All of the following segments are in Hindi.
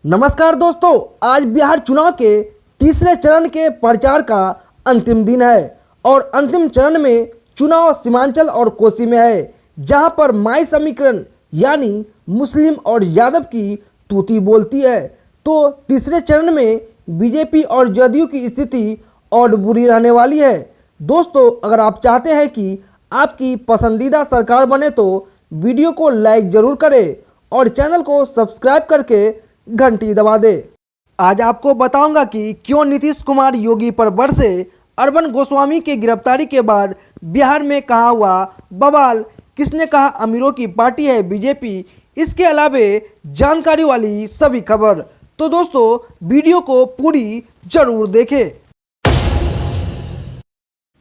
नमस्कार दोस्तों, आज बिहार चुनाव के तीसरे चरण के प्रचार का अंतिम दिन है और अंतिम चरण में चुनाव सीमांचल और कोसी में है, जहां पर माई समीकरण यानी मुस्लिम और यादव की तूती बोलती है। तो तीसरे चरण में बीजेपी और जदयू की स्थिति और बुरी रहने वाली है। दोस्तों, अगर आप चाहते हैं कि आपकी पसंदीदा सरकार बने तो वीडियो को लाइक जरूर करें और चैनल को सब्सक्राइब करके घंटी दबा दे। आज आपको बताऊंगा कि क्यों नीतीश कुमार योगी पर बरसे। अरविंद गोस्वामी के गिरफ्तारी के बाद बिहार में कहा हुआ बवाल, किसने कहा अमीरों की पार्टी है बीजेपी, इसके अलावे जानकारी वाली सभी खबर। तो दोस्तों, वीडियो को पूरी जरूर देखें।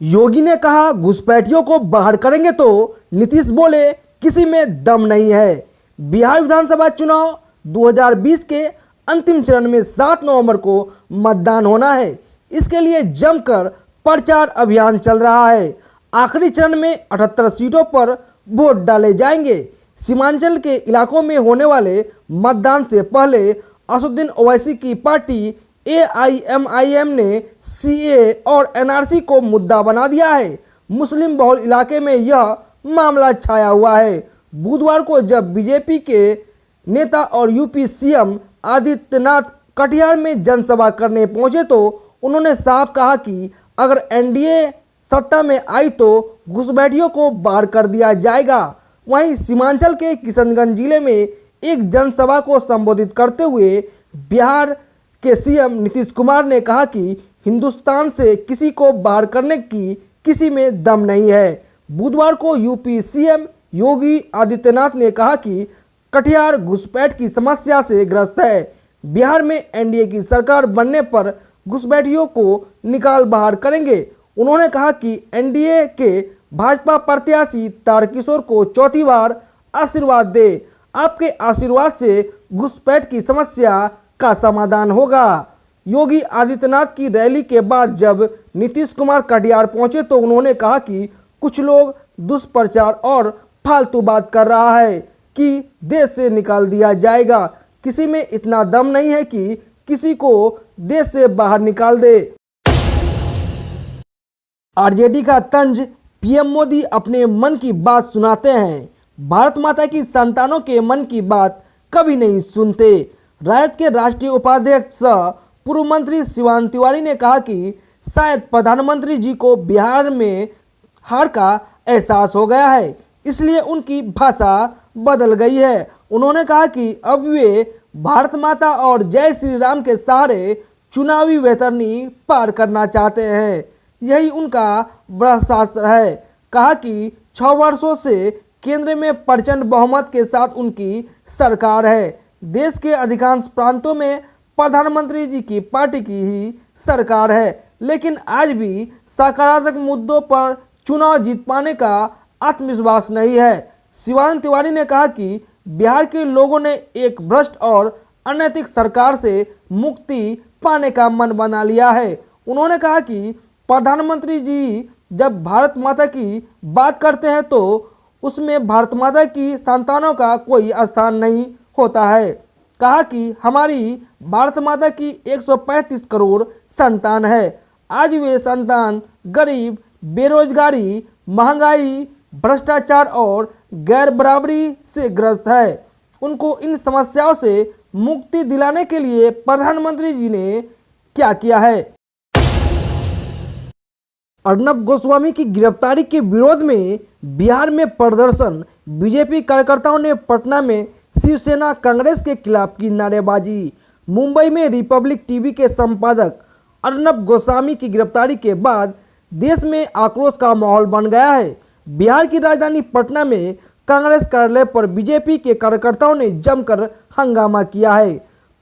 योगी ने कहा घुसपैठियों को बाहर करेंगे तो नीतीश बोले किसी में दम नहीं है। बिहार विधानसभा चुनाव 2020 के अंतिम चरण में 7 नवंबर को मतदान होना है। इसके लिए जमकर प्रचार अभियान चल रहा है। आखिरी चरण में 78 सीटों पर वोट डाले जाएंगे। सीमांचल के इलाकों में होने वाले मतदान से पहले असदुद्दीन ओवैसी की पार्टी AIMIM ने CA और NRC को मुद्दा बना दिया है। मुस्लिम बहुल इलाके में यह मामला छाया हुआ है। बुधवार को जब बीजेपी के नेता और यूपी CM आदित्यनाथ कटिहार में जनसभा करने पहुंचे तो उन्होंने साफ कहा कि अगर NDA सत्ता में आई तो घुसपैठियों को बाहर कर दिया जाएगा। वहीं सीमांचल के किशनगंज जिले में एक जनसभा को संबोधित करते हुए बिहार के CM नीतीश कुमार ने कहा कि हिंदुस्तान से किसी को बाहर करने की किसी में दम नहीं है। बुधवार को यूपी CM योगी आदित्यनाथ ने कहा कि कटिहार घुसपैठ की समस्या से ग्रस्त है। बिहार में NDA की सरकार बनने पर घुसपैठियों को निकाल बाहर करेंगे। उन्होंने कहा कि NDA के भाजपा प्रत्याशी तारकिशोर को चौथी बार आशीर्वाद दे। आपके आशीर्वाद से घुसपैठ की समस्या का समाधान होगा। योगी आदित्यनाथ की रैली के बाद जब नीतीश कुमार कटिहार पहुंचे तो उन्होंने कहा कि कुछ लोग दुष्प्रचार और फालतू बात कर रहा है कि देश से निकाल दिया जाएगा। किसी में इतना दम नहीं है कि किसी को देश से बाहर निकाल दे। RJD का तंज, PM मोदी अपने मन की बात सुनाते हैं। भारत माता की संतानों के मन की बात कभी नहीं सुनते। रायत के राष्ट्रीय उपाध्यक्ष सह पूर्व मंत्री शिवानंद तिवारी ने कहा कि शायद प्रधानमंत्री जी को बिहार में हार का एहसास हो गया है, इसलिए उनकी भाषा बदल गई है। उन्होंने कहा कि अब वे भारत माता और जय श्री राम के सहारे चुनावी वैतरणी पार करना चाहते हैं। यही उनका बड़ा शास्त्र है। कहा कि 6 वर्षों से केंद्र में प्रचंड बहुमत के साथ उनकी सरकार है। देश के अधिकांश प्रांतों में प्रधानमंत्री जी की पार्टी की ही सरकार है, लेकिन आज भी सकारात्मक मुद्दों पर चुनाव जीत पाने का आत्मविश्वास नहीं है। शिवानंद तिवारी ने कहा कि बिहार के लोगों ने एक भ्रष्ट और अनैतिक सरकार से मुक्ति पाने का मन बना लिया है। उन्होंने कहा कि प्रधानमंत्री जी जब भारत माता की बात करते हैं तो उसमें भारत माता की संतानों का कोई स्थान नहीं होता है। कहा कि हमारी भारत माता की 135 करोड़ संतान है। आज वे संतान गरीब, बेरोजगारी, महंगाई, भ्रष्टाचार और गैर बराबरी से ग्रस्त है। उनको इन समस्याओं से मुक्ति दिलाने के लिए प्रधानमंत्री जी ने क्या किया है। अर्नब गोस्वामी की गिरफ्तारी के विरोध में बिहार में प्रदर्शन। बीजेपी कार्यकर्ताओं ने पटना में शिवसेना कांग्रेस के खिलाफ की नारेबाजी। मुंबई में रिपब्लिक टीवी के संपादक अर्नब गोस्वामी की गिरफ्तारी के बाद देश में आक्रोश का माहौल बन गया है। बिहार की राजधानी पटना में कांग्रेस कार्यालय पर बीजेपी के कार्यकर्ताओं ने जमकर हंगामा किया है।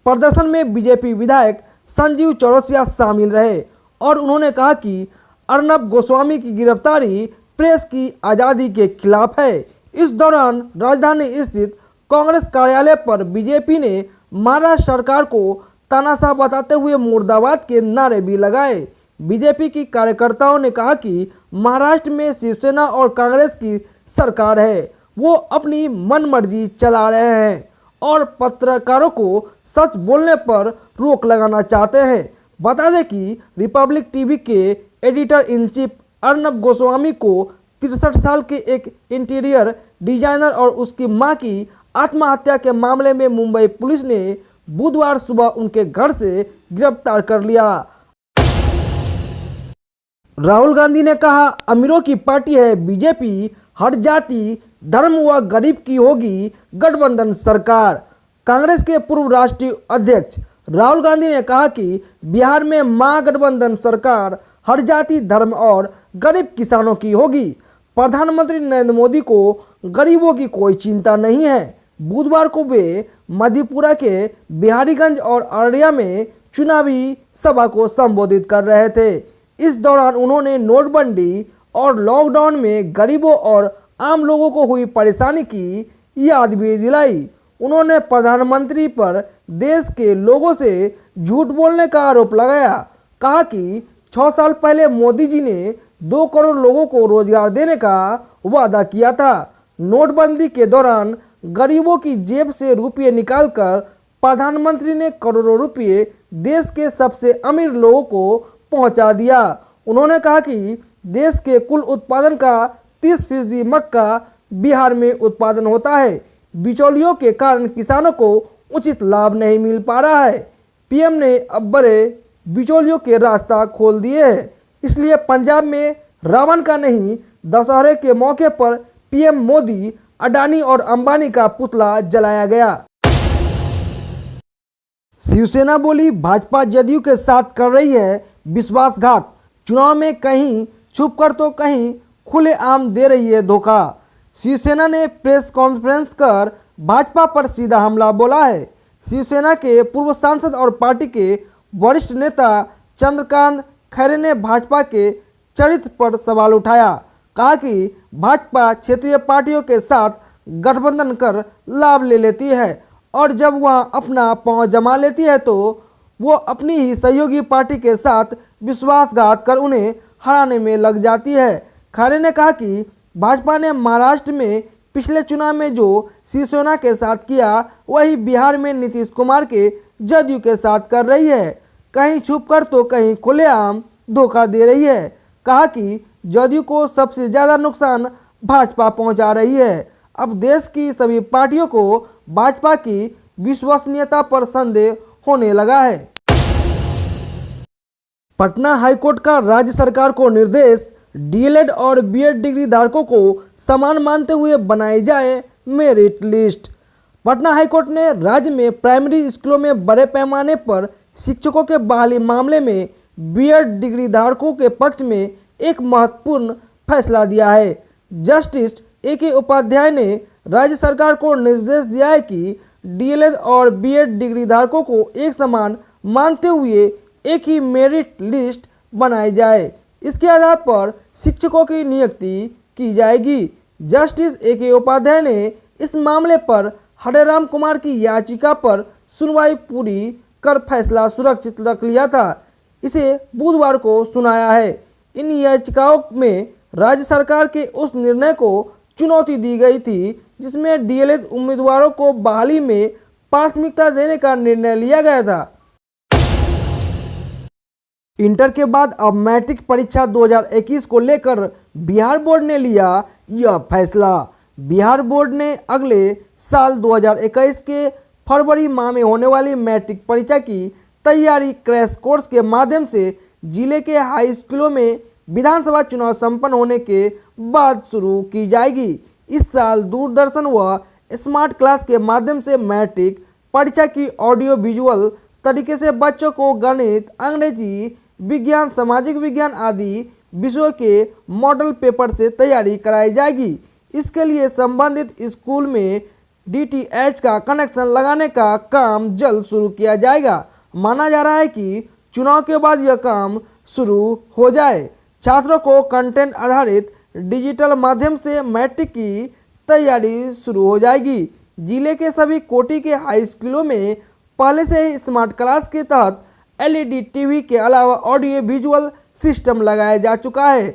प्रदर्शन में बीजेपी विधायक संजीव चौरसिया शामिल रहे और उन्होंने कहा कि अर्नब गोस्वामी की गिरफ्तारी प्रेस की आज़ादी के खिलाफ है। इस दौरान राजधानी स्थित कांग्रेस कार्यालय पर बीजेपी ने महाराष्ट्र सरकार को तानाशाह बताते हुए मुर्दाबाद के नारे भी लगाए। बीजेपी की कार्यकर्ताओं ने कहा कि महाराष्ट्र में शिवसेना और कांग्रेस की सरकार है, वो अपनी मनमर्जी चला रहे हैं और पत्रकारों को सच बोलने पर रोक लगाना चाहते हैं। बता दें कि रिपब्लिक टीवी के editor in chief Arnab Goswami को 63 साल के एक इंटीरियर डिजाइनर और उसकी मां की आत्महत्या के मामले में मुंबई पुलिस ने बुधवार सुबह उनके घर से गिरफ्तार कर लिया। राहुल गांधी ने कहा, अमीरों की पार्टी है बीजेपी, हर जाति धर्म व गरीब की होगी गठबंधन सरकार। कांग्रेस के पूर्व राष्ट्रीय अध्यक्ष राहुल गांधी ने कहा कि बिहार में महागठबंधन सरकार हर जाति धर्म और गरीब किसानों की होगी। प्रधानमंत्री नरेंद्र मोदी को गरीबों की कोई चिंता नहीं है। बुधवार को वे मधेपुरा के बिहारीगंज और अररिया में चुनावी सभा को संबोधित कर रहे थे। इस दौरान उन्होंने नोटबंदी और लॉकडाउन में गरीबों और आम लोगों को हुई परेशानी की याद भी दिलाई। उन्होंने प्रधानमंत्री पर देश के लोगों से झूठ बोलने का आरोप लगाया। कहा कि 6 साल पहले मोदी जी ने 2 करोड़ लोगों को रोजगार देने का वादा किया था। नोटबंदी के दौरान गरीबों की जेब से रुपये निकालकर प्रधानमंत्री ने करोड़ों रुपये देश के सबसे अमीर लोगों को पहुंचा दिया। उन्होंने कहा कि देश के कुल उत्पादन का 30% मक्का बिहार में उत्पादन होता है। बिचौलियों के कारण किसानों को उचित लाभ नहीं मिल पा रहा है। पीएम ने अब बड़े बिचौलियों के रास्ता खोल दिए हैं। इसलिए पंजाब में रावण का नहीं, दशहरे के मौके पर पीएम मोदी, अडानी और अंबानी का पुतला जलाया गया। शिवसेना बोली, भाजपा जदयू के साथ कर रही है विश्वासघात। चुनाव में कहीं छुपकर तो कहीं खुलेआम दे रही है धोखा। शिवसेना ने प्रेस कॉन्फ्रेंस कर भाजपा पर सीधा हमला बोला है। शिवसेना के पूर्व सांसद और पार्टी के वरिष्ठ नेता चंद्रकांत खैरे ने भाजपा के चरित्र पर सवाल उठाया। कहा कि भाजपा क्षेत्रीय पार्टियों के साथ गठबंधन कर लाभ ले लेती है और जब वह अपना पांव जमा लेती है तो वो अपनी ही सहयोगी पार्टी के साथ विश्वासघात कर उन्हें हराने में लग जाती है। खैरे ने कहा कि भाजपा ने महाराष्ट्र में पिछले चुनाव में जो शिवसेना के साथ किया वही बिहार में नीतीश कुमार के जदयू के साथ कर रही है। कहीं छुपकर तो कहीं खुलेआम धोखा दे रही है। कहा कि जदयू को सबसे ज़्यादा नुकसान भाजपा पहुंचा रही है। अब देश की सभी पार्टियों को भाजपा की विश्वसनीयता पर संदेह होने लगा है। पटना हाईकोर्ट का राज्य सरकार को निर्देश, डीएलएड और बीएड डिग्री धारकों को समान मानते हुए बनाई जाए मेरिट लिस्ट। पटना हाईकोर्ट ने राज्य में प्राइमरी स्कूलों में बड़े पैमाने पर शिक्षकों के बहाली मामले में बीएड डिग्री धारकों के पक्ष में एक महत्वपूर्ण फैसला दिया है। Justice A K. उपाध्याय ने राज्य सरकार को निर्देश दिया है कि डीएलएड और बीएड डिग्री धारकों को एक समान मानते हुए एक ही मेरिट लिस्ट बनाई जाए। इसके आधार पर शिक्षकों की नियुक्ति की जाएगी। Justice A K. उपाध्याय ने इस मामले पर हरेराम कुमार की याचिका पर सुनवाई पूरी कर फैसला सुरक्षित रख लिया था। इसे बुधवार को सुनाया है। इन याचिकाओं में राज्य सरकार के उस निर्णय को चुनौती दी गई थी जिसमें डीएलएड उम्मीदवारों को बहाली में प्राथमिकता देने का निर्णय लिया गया था। इंटर के बाद अब मैट्रिक परीक्षा 2021 को लेकर बिहार बोर्ड ने लिया यह फैसला। बिहार बोर्ड ने अगले साल 2021 के फरवरी माह में होने वाली मैट्रिक परीक्षा की तैयारी क्रैश कोर्स के माध्यम से जिले के हाई स्कूलों में विधानसभा चुनाव संपन्न होने के बाद शुरू की जाएगी। इस साल दूरदर्शन व स्मार्ट क्लास के माध्यम से मैट्रिक परीक्षा की ऑडियो विजुअल तरीके से बच्चों को गणित, अंग्रेजी, विज्ञान, सामाजिक विज्ञान आदि विषयों के मॉडल पेपर से तैयारी कराई जाएगी। इसके लिए संबंधित स्कूल में डीटीएच का कनेक्शन लगाने का काम जल्द शुरू किया जाएगा। माना जा रहा है कि चुनाव के बाद यह काम शुरू हो जाए। छात्रों को कंटेंट आधारित डिजिटल माध्यम से मैट्रिक की तैयारी शुरू हो जाएगी। जिले के सभी कोटि के हाई स्कूलों में पहले से ही स्मार्ट क्लास के तहत एलईडी टीवी के अलावा ऑडियो विजुअल सिस्टम लगाया जा चुका है।